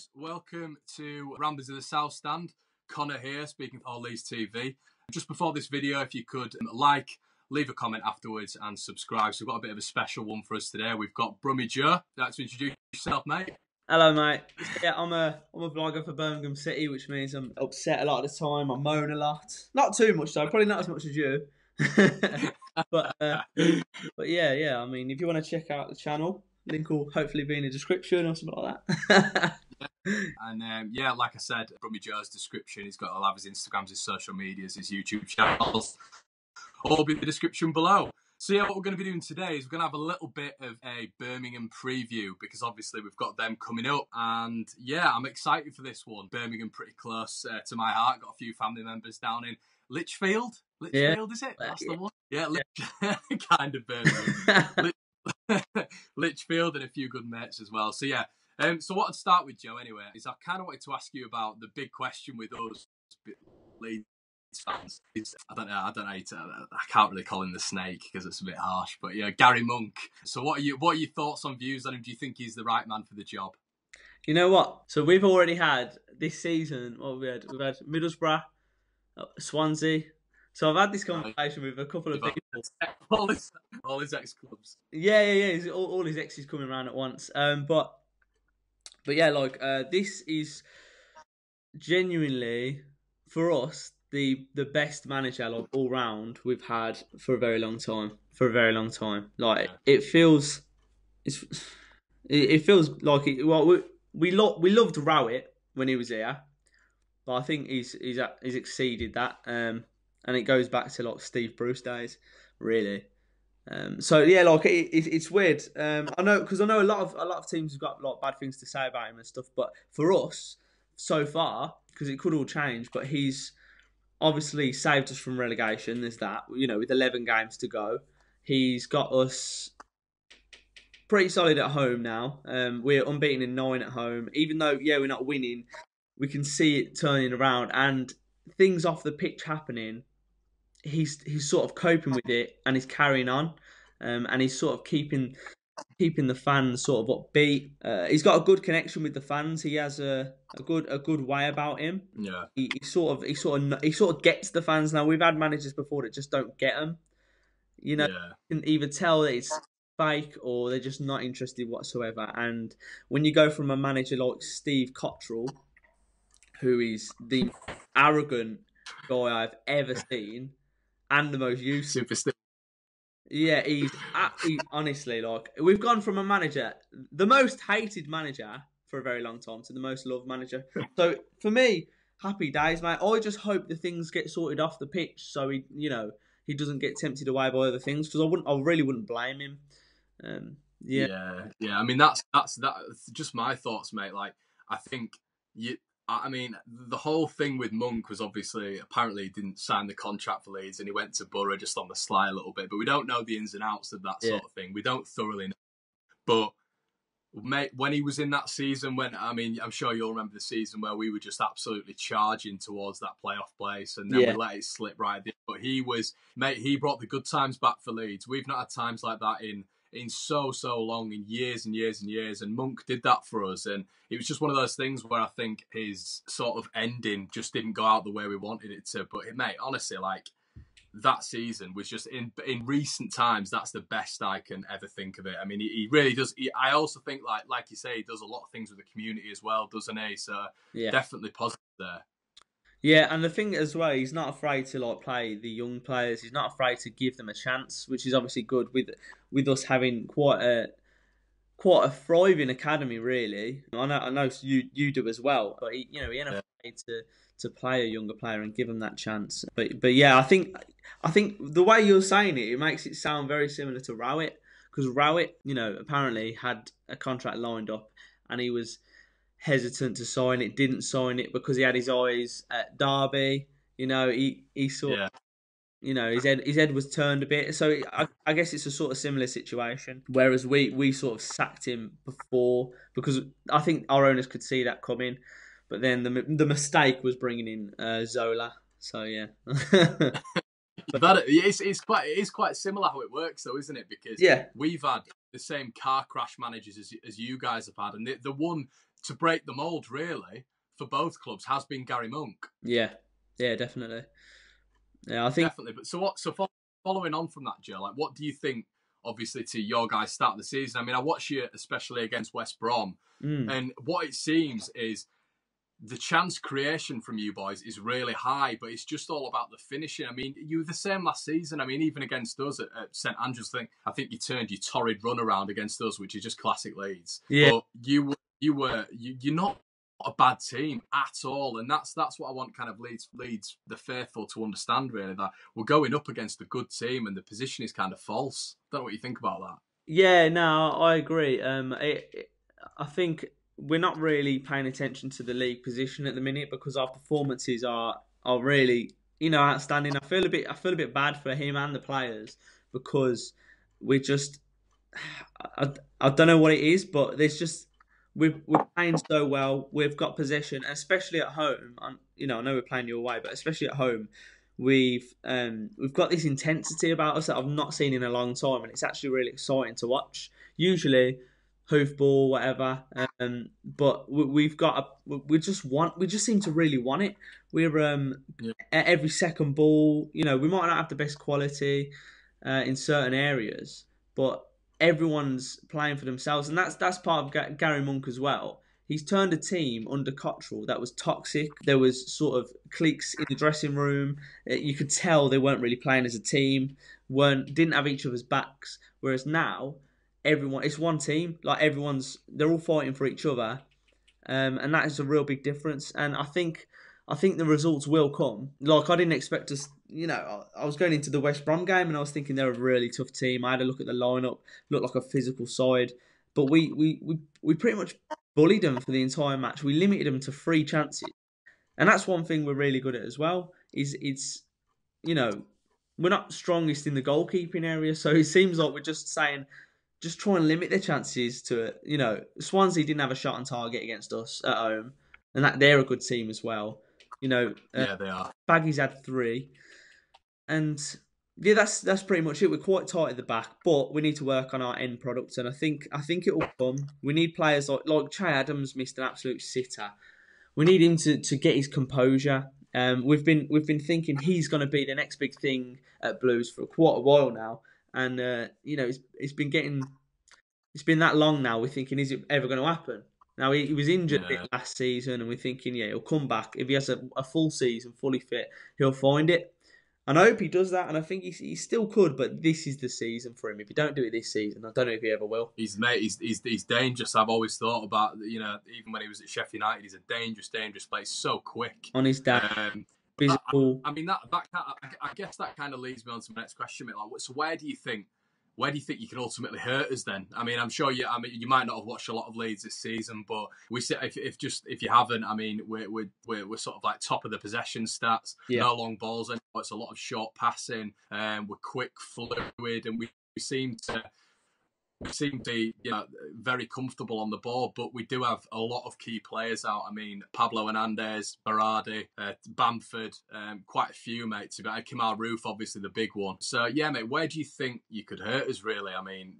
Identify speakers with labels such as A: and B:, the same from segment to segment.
A: guys, welcome to Ramblers of the South Stand. Conor here, speaking for Leeds TV. Just before this video, if you could leave a comment afterwards and subscribe. So we've got a bit of a special one for us today. We've got Brummie Joe. Like to introduce yourself, mate.
B: Hello, mate. Yeah, I'm a vlogger for Birmingham City, which means I'm upset a lot of the time. I moan a lot. Not too much though, probably not as much as you. but yeah. I mean, if you want to check out the channel, link will hopefully be in the description or something like that.
A: And yeah, like I said, Brummie Joe's description. He's got all of his Instagrams, his social medias, his YouTube channels. All be in the description below. So yeah, what we're going to be doing today is we're going to have a little bit of a Birmingham preview because obviously we've got them coming up. And yeah, I'm excited for this one. Birmingham pretty close to my heart. Got a few family members down in Lichfield. Lichfield, is it? That's the one. Yeah, kind of Birmingham. Lichfield and a few good mates as well. So yeah, so what I'd start with, Joe, anyway, is I kind of wanted to ask you about the big question with us Leeds fans. I don't know how I can't really call him the snake because it's a bit harsh, but yeah, Gary Monk. So what are your thoughts on views on him? Do you think he's the right man for the job?
B: You know what? So we've already had this season. We've had Middlesbrough, Swansea. So I've had this conversation with a couple of people.
A: All his ex-clubs.
B: Yeah. All his exes coming around at once. But yeah, this is genuinely for us the best manager all round we've had for a very long time. It feels like it. Well, we loved Marriot when he was here, but I think he's exceeded that. And it goes back to Steve Bruce days, really. So yeah, it's weird. I know a lot of teams have got bad things to say about him and stuff, but for us so far, because it could all change, but he's obviously saved us from relegation. There's that, with 11 games to go, he's got us pretty solid at home now. We're unbeaten in 9 at home, even though we're not winning. We can see it turning around and things off the pitch happening. He's sort of coping with it and he's carrying on, and he's sort of keeping the fans sort of upbeat. He's got a good connection with the fans. He has a good way about him.
A: Yeah.
B: He sort of gets the fans now. We've had managers before that just don't get them. You can either tell that it's fake or they're just not interested whatsoever. And when you go from a manager like Steve Cottrell, who is the arrogant guy I've ever seen and the most useless.
A: Superstition.
B: Yeah, he's honestly, we've gone from a manager, the most hated manager for a very long time, to the most loved manager. So for me, happy days, mate. I just hope the things get sorted off the pitch so he doesn't get tempted away by other things, because I really wouldn't blame him.
A: Yeah. I mean, that's just my thoughts, mate. I mean, the whole thing with Monk was apparently he didn't sign the contract for Leeds and he went to Borough just on the sly a little bit. But we don't know the ins and outs of that sort of thing. We don't thoroughly know. But, mate, when he was in that season, I'm sure you'll remember the season where we were just absolutely charging towards that playoff place and then we let it slip right there. But he brought the good times back for Leeds. We've not had times like that in so long, in years and years and years, and Monk did that for us, and it was just one of those things where I think his sort of ending just didn't go out the way we wanted it to. But mate, honestly, that season was just in recent times, that's the best I can ever think of it. I mean, he really does. I also think like you say, he does a lot of things with the community as well, doesn't he? So definitely positive there.
B: Yeah, and the thing as well, he's not afraid to play the young players. He's not afraid to give them a chance, which is obviously good with us having quite a thriving academy, really. I know you do as well, but he ain't afraid to play a younger player and give them that chance. But yeah, I think the way you're saying it makes it sound very similar to Marriot, because Marriot, apparently had a contract lined up and he was hesitant to sign it, didn't sign it because he had his eyes at Derby. He sort of, his head was turned a bit. So I guess it's a sort of similar situation. Whereas we sort of sacked him before because I think our owners could see that coming. But then the mistake was bringing in Zola. So yeah.
A: But it is quite similar how it works, though, isn't it? Because we've had the same car crash managers as you guys have had, and the one to break the mould really for both clubs has been Gary Monk.
B: Yeah, definitely. Yeah, I think
A: definitely. But so following on from that, Joe, like what do you think? Obviously, to your guys' start of the season. I mean, I watched you especially against West Brom, and what it seems is the chance creation from you boys is really high, but it's just all about the finishing. I mean, you were the same last season. I mean, even against us at St Andrews, I think you turned your torrid run around against us, which is just classic Leeds.
B: Yeah.
A: But you're not a bad team at all, and that's what I want kind of Leeds the faithful to understand, really, that we're going up against a good team and the position is kind of false. I don't know what you think about that.
B: Yeah, no, I agree. I think we're not really paying attention to the league position at the minute because our performances are really, outstanding. I feel a bit bad for him and the players because we're just, I don't know what it is, but there's just we're playing so well. We've got possession, especially at home. I know we're playing you away, but especially at home, we've got this intensity about us that I've not seen in a long time, and it's actually really exciting to watch. Usually, hoofball, whatever, but we just seem to really want it. We're at every second ball. We might not have the best quality in certain areas, but everyone's playing for themselves, and that's part of Gary Monk as well. He's turned a team under Cottrell that was toxic. There was sort of cliques in the dressing room. You could tell they weren't really playing as a team, didn't have each other's backs. Whereas now, it's one team. Like they're all fighting for each other, and that is a real big difference. And I think the results will come. Like I didn't expect us. I was going into the West Brom game and I was thinking they're a really tough team. I had a look at the lineup, looked like a physical side, but we pretty much bullied them for the entire match. We limited them to 3 chances, and that's one thing we're really good at as well. We're not strongest in the goalkeeping area, so it seems like we're just saying, just try and limit their chances to it. Swansea didn't have a shot on target against us at home, and that they're a good team as well.
A: Yeah, they are.
B: Baggy's had 3. And yeah, that's pretty much it. We're quite tight at the back, but we need to work on our end product, and I think it will come. We need players like Che Adams missed an absolute sitter. We need him to get his composure. We've been thinking he's going to be the next big thing at Blues for quite a while now, and it's been that long now. We're thinking, is it ever going to happen? Now he was injured last season, and we're thinking, he'll come back if he has a full season, fully fit. He'll find it. And I hope he does that, and I think he still could, but this is the season for him. If he don't do it this season, I don't know if he ever will.
A: He's dangerous. I've always thought about, even when he was at Sheffield United, he's a dangerous player. He's so quick.
B: On his dash, physical.
A: I mean, I guess that kind of leads me on to my next question, mate. Like, so where do you think you can ultimately hurt us then? I mean, I'm sure you might not have watched a lot of Leeds this season, but if you haven't, I mean, we're sort of like top of the possession stats. Yeah. No long balls anymore. It's a lot of short passing. We're quick, fluid, and we seem to be very comfortable on the ball, but we do have a lot of key players out. I mean, Pablo Hernandez, Berardi, Bamford, quite a few, mate. Kamal Roof, obviously the big one. So, yeah, mate, where do you think you could hurt us, really? I mean,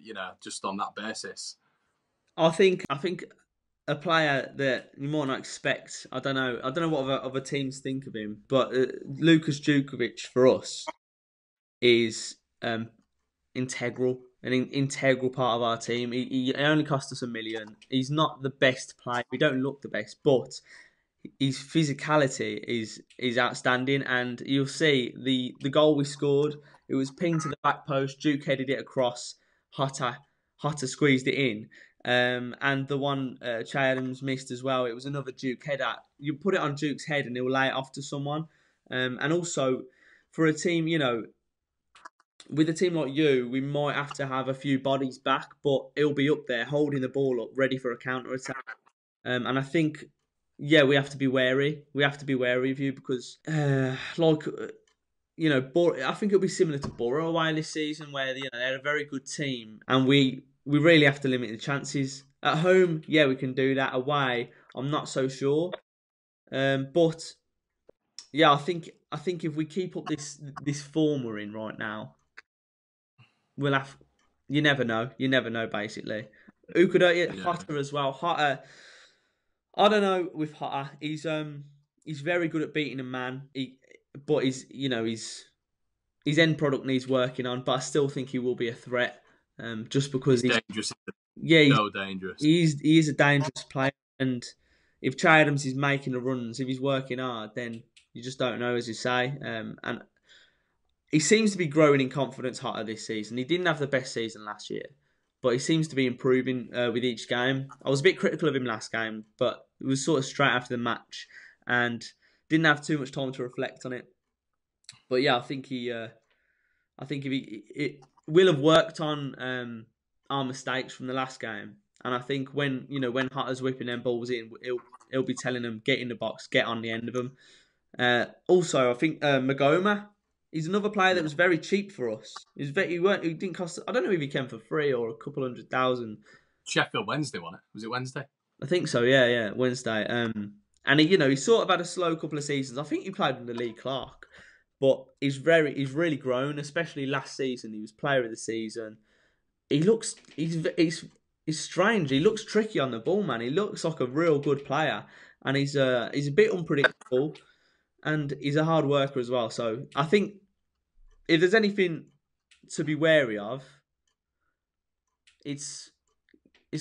A: just on that basis.
B: I think a player that you might not expect. I don't know what other teams think of him, but Lukas Djukovic for us is integral. An integral part of our team. He only cost us $1 million. He's not the best player. We don't look the best, but his physicality is outstanding. And you'll see the goal we scored. It was pinged to the back post. Duke headed it across. Hotter squeezed it in. And the one Che Adams missed as well. It was another Duke header. You put it on Duke's head and he'll lay it off to someone. And also for a team, with a team like you, we might have to have a few bodies back, but he'll be up there holding the ball up, ready for a counter attack. And I think, we have to be wary. We have to be wary of you because, I think it'll be similar to Borough away this season, where they're a very good team, and we really have to limit the chances. At home, we can do that. Away, I'm not so sure. But I think if we keep up this form we're in right now, we'll have You never know. You never know, basically. Who could Hotter as well. Hotter, I don't know with Hotter. He's very good at beating a man. But his end product needs working on. But I still think he will be a threat. Just because
A: he's dangerous.
B: Yeah, he's
A: so dangerous.
B: He is a dangerous player, and if Che Adams is making the runs, if he's working hard, then you just don't know, as you say. And he seems to be growing in confidence Hotter this season. He didn't have the best season last year, but he seems to be improving with each game. I was a bit critical of him last game, but it was sort of straight after the match and didn't have too much time to reflect on it. But yeah, I think if will have worked on our mistakes from the last game, and I think when Hotter's whipping them balls in, he'll be telling them, get in the box, get on the end of them. Also, I think Magoma. He's another player that was very cheap for us. He didn't cost. I don't know if he came for free or a couple 100,000.
A: Sheffield Wednesday, wasn't it? Was it Wednesday?
B: I think so. Yeah, Wednesday. And he sort of had a slow couple of seasons. I think he played in the Lee Clark, but he's really grown. Especially last season, he was Player of the Season. He's strange. He looks tricky on the ball, man. He looks like a real good player, and he's a bit unpredictable. And he's a hard worker as well. So I think if there's anything to be wary of, it's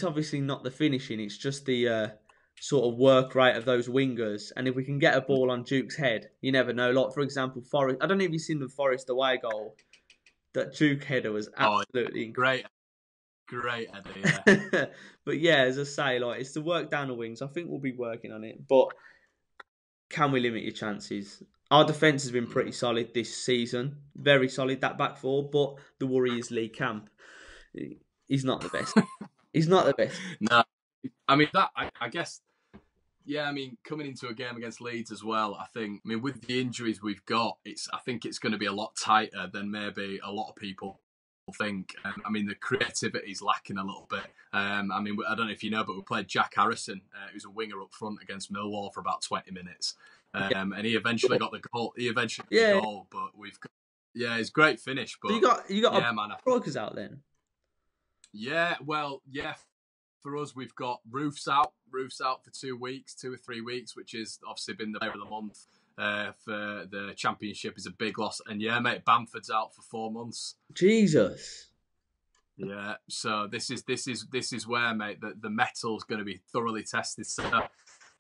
B: obviously not the finishing. It's just the sort of work rate of those wingers. And if we can get a ball on Duke's head, you never know. Like, for example, Forest. I don't know if you've seen the Forest away goal. That Duke header was absolutely
A: great header, yeah.
B: But yeah, as I say, like, it's the work down the wings. I think we'll be working on it. But can we limit your chances? Our defence has been pretty solid this season. Very solid, that back four. But the worry is Lee Camp. He's not the best. He's not the best.
A: No. I mean, I guess, yeah, I mean, coming into a game against Leeds as well, I mean, with the injuries we've got, I think it's going to be a lot tighter than maybe a lot of people think. I mean, the creativity is lacking a little bit. I mean, I don't know if you know, but we played Jack Harrison, who's a winger up front against Millwall for about 20 minutes. And he eventually got the goal. The goal, but it's a great finish. But
B: you got brokers out then.
A: Yeah, well, yeah. For us, we've got Roofs out for 2 weeks, 2 or 3 weeks, which has obviously been the player of the month for the championship. Is a big loss. And yeah, mate, Bamford's out for 4 months.
B: Jesus.
A: Yeah, so this is where, mate, the metal's going to be thoroughly tested. So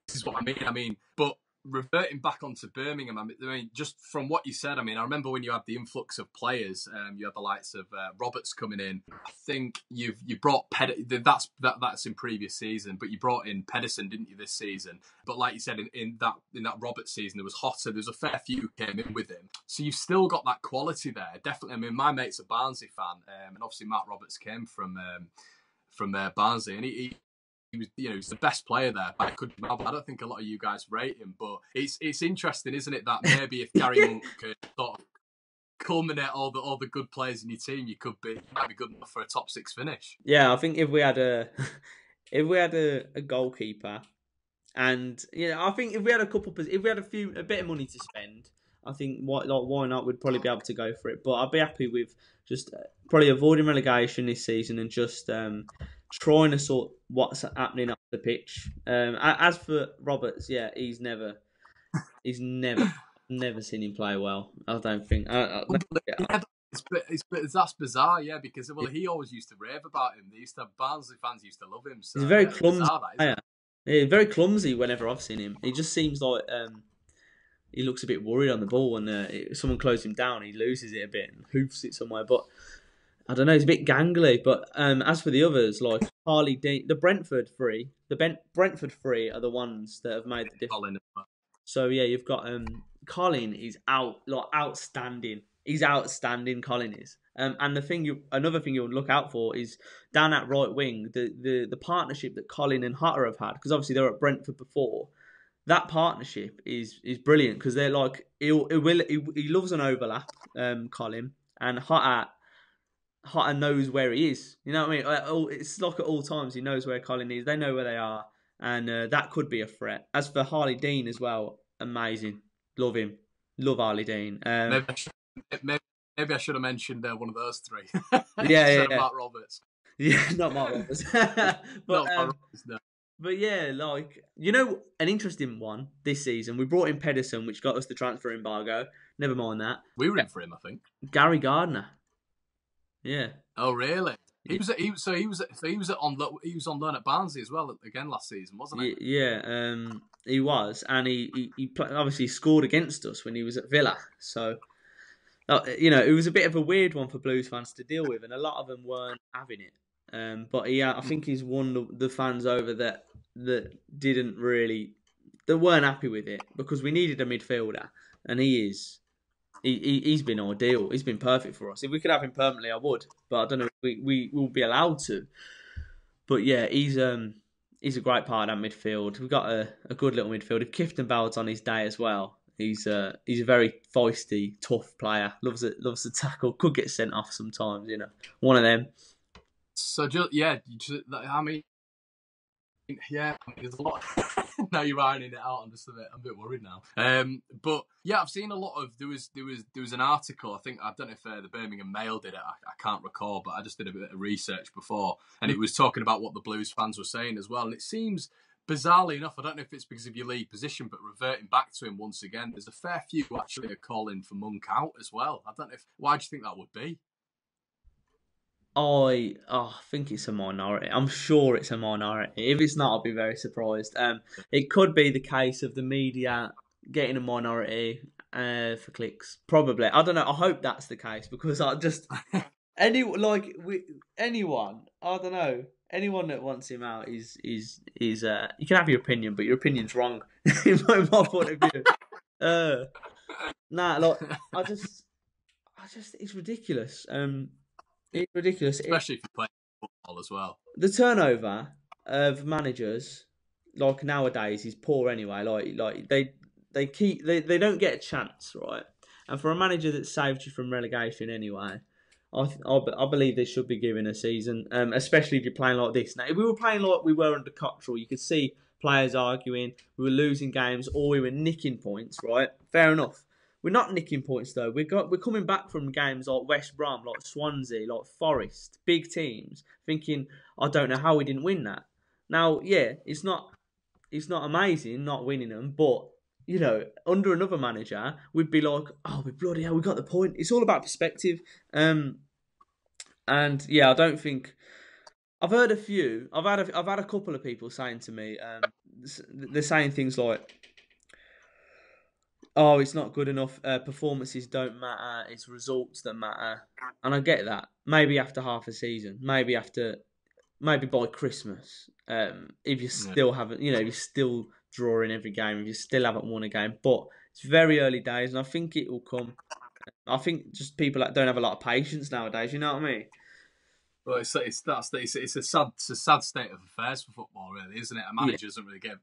A: this is what I mean. But reverting back onto Birmingham, I mean, just from what you said, I mean, I remember when you had the influx of players, you had the likes of Roberts coming in. I think you brought that's in previous season, but you brought in Pedersen, didn't you, this season? But like you said, in that Roberts season, there was Hotter. There's a fair few who came in with him, so you've still got that quality there. Definitely. I mean, my mate's a Barnsley fan, and obviously Matt Roberts came from Barnsley, and he was, he's the best player there. I don't think a lot of you guys rate him, but it's interesting, isn't it, that maybe if Gary Monk could sort of culminate all the good players in your team, you might be good enough for a top 6 finish.
B: Yeah, I think if we had a goalkeeper, and I think if we had a bit of money to spend, I think why not? We'd probably be able to go for it. But I'd be happy with just probably avoiding relegation this season and just trying to sort what's happening up the pitch. As for Roberts, yeah, he's never seen him play well. I don't think.
A: That's bizarre, yeah, because he always used to rave about him. Barnsley fans used to love him. So,
B: he's very clumsy. He's very clumsy whenever I've seen him. He just seems like he looks a bit worried on the ball, and if someone closes him down, he loses it a bit and hoofs it somewhere. But I don't know, he's a bit gangly. But as for the others, like Harley Dean, the Brentford three are the ones that have made the difference. So yeah, you've got Colin is outstanding. He's outstanding, Colin is. And another thing you'll look out for is down that right wing, the partnership that Colin and Hutter have had, because obviously they were at Brentford before. That partnership is brilliant because they're like he loves an overlap, Colin, and Hutter knows where he is. You know what I mean? It's like at all times he knows where Colin is. They know where they are, and that could be a threat. As for Harley Dean as well, amazing. Love him. Love Harley Dean.
A: Maybe Maybe I should have mentioned one of those three.
B: Yeah.
A: Mark Roberts.
B: Yeah, not Mark Roberts.
A: Not Mark Roberts, no.
B: But yeah, like, an interesting one this season. We brought in Pedersen, which got us the transfer embargo. Never mind that.
A: We were in for him, I think.
B: Gary Gardner. Yeah.
A: Oh, really? He was on loan at Barnsley as well again last season, wasn't he?
B: Yeah, he was, and he obviously scored against us when he was at Villa. So, it was a bit of a weird one for Blues fans to deal with, and a lot of them weren't having it. But I think he's won the fans over that weren't happy with it, because we needed a midfielder, and he's been ideal. He's been perfect for us. If we could have him permanently, I would, but I don't know if we will be allowed to. But yeah, he's a great part of that midfield. We've got a good little midfield. If Kiftenbald's on his day as well, he's a very feisty, tough player. Loves to tackle. Could get sent off sometimes, One of them.
A: So there's a lot. Now you're ironing it out. I'm a bit worried now. But yeah, I've seen a lot of. There was an article. I don't know if the Birmingham Mail did it. I can't recall, but I just did a bit of research before, and it was talking about what the Blues fans were saying as well. And it seems, bizarrely enough, I don't know if it's because of your league position, but reverting back to him once again, there's a fair few who actually are calling for Monk out as well. I don't know why do you think that would be?
B: I think it's a minority. I'm sure it's a minority. If it's not, I'll be very surprised. It could be the case of the media getting a minority for clicks. Probably. I don't know. I hope that's the case, because I just anyone. I don't know. Anyone that wants him out is you can have your opinion, but your opinion's wrong in my point of view. I just it's ridiculous. It's ridiculous,
A: especially if you play football as well.
B: The turnover of managers, like nowadays, is poor anyway. Like they don't get a chance, right? And for a manager that saved you from relegation anyway, I believe they should be given a season, especially if you're playing like this. Now, if we were playing like we were under Cottrell, you could see players arguing, we were losing games, or we were nicking points, right? Fair enough. We're not nicking points though. We're coming back from games like West Brom, like Swansea, like Forest, big teams, thinking, I don't know how we didn't win that. Now, yeah, it's not amazing not winning them, but under another manager, we'd be like, oh, we bloody hell, we got the point. It's all about perspective. And yeah, I don't think I've heard a few. I've had a couple of people saying to me, they're saying things like, oh, it's not good enough. Performances don't matter. It's results that matter. And I get that. Maybe after half a season. Maybe by Christmas. If you still haven't, if you're still drawing every game, if you still haven't won a game. But it's very early days, and I think it will come. I think just people that don't have a lot of patience nowadays. You know what I mean?
A: Well, it's a sad state of affairs for football, really, isn't it? A manager doesn't really get a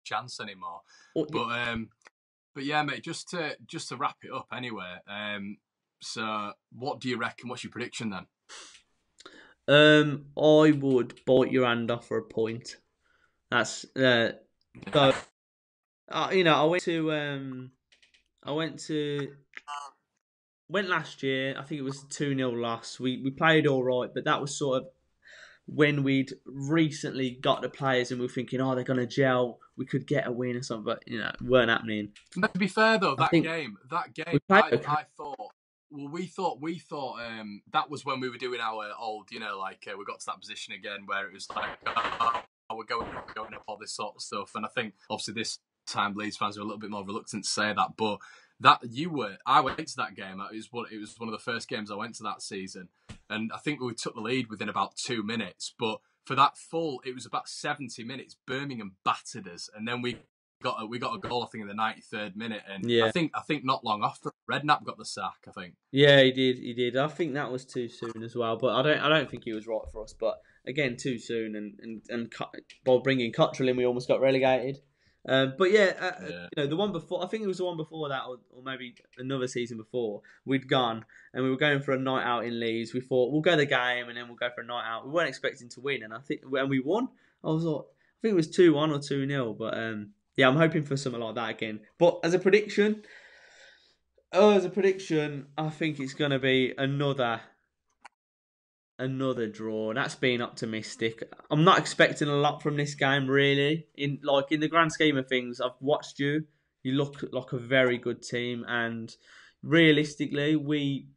A: chance anymore. But yeah, mate, just to wrap it up anyway. So what do you reckon? What's your prediction then?
B: I would bite your hand off for a point. That's so. Went last year. I think it was a 2-0 loss. We played all right, but that was sort of when we'd recently got the players and we were thinking, oh, they're going to gel, we could get a win or something, but, it weren't happening.
A: To be fair, though, that game, I thought, well, we thought that was when we were doing our old, we got to that position again where it was like, we're going up all this sort of stuff. And I think, obviously, this time Leeds fans are a little bit more reluctant to say that, but I went to that game. It was one of the first games I went to that season, and I think we took the lead within about 2 minutes. But for that it was about 70 minutes. Birmingham battered us, and then we got a goal, I think, in the 93rd minute. And I think not long after, Redknapp got the sack. I think.
B: Yeah, he did. I think that was too soon as well. But I don't think he was right for us. But again, too soon, and by bringing Cottrell in, we almost got relegated. But the one before, I think it was the one before that, or maybe another season before, we'd gone and we were going for a night out in Leeds. We thought we'll go the game and then we'll go for a night out. We weren't expecting to win, and we won. I think it was 2-1 or 2-0. But I'm hoping for something like that again. But as a prediction, Oh, as a prediction, I think it's going to be another draw. That's being optimistic. I'm not expecting a lot from this game, really. In the grand scheme of things, I've watched you. You look like a very good team, and realistically, we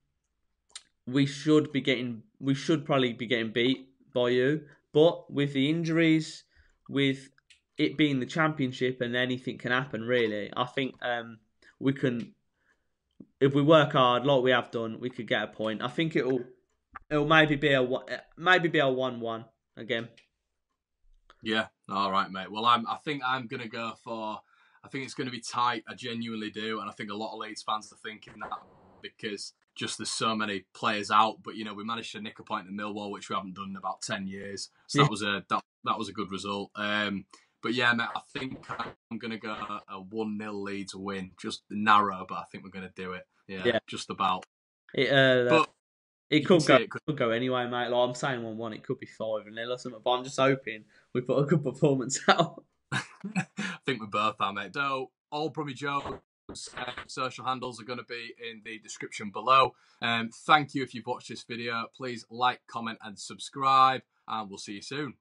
B: should probably be getting beat by you. But with the injuries, with it being the championship, and anything can happen, really. I think we can, if we work hard like we have done, we could get a point. I think it'll maybe be a 1-1 again.
A: Yeah, all right, mate. Well, I think I'm gonna go for. I think it's going to be tight. I genuinely do, and I think a lot of Leeds fans are thinking that because just there's so many players out. But you know, we managed to nick a point at Millwall, which we haven't done in about 10 years. So
B: Yeah.
A: that was a good result. But yeah, mate, I think I'm going to go a 1-0 Leeds win, just narrow, but I think we're going to do it. Yeah, just about. But
B: It
A: could
B: go anyway, mate. Like I'm saying 1-1, it could be 5-0 or something. But I'm just hoping we put a good performance out.
A: I think we both are, mate. Though all Brummie Joe's social handles are going to be in the description below. Thank you if you've watched this video. Please like, comment, and subscribe, and we'll see you soon.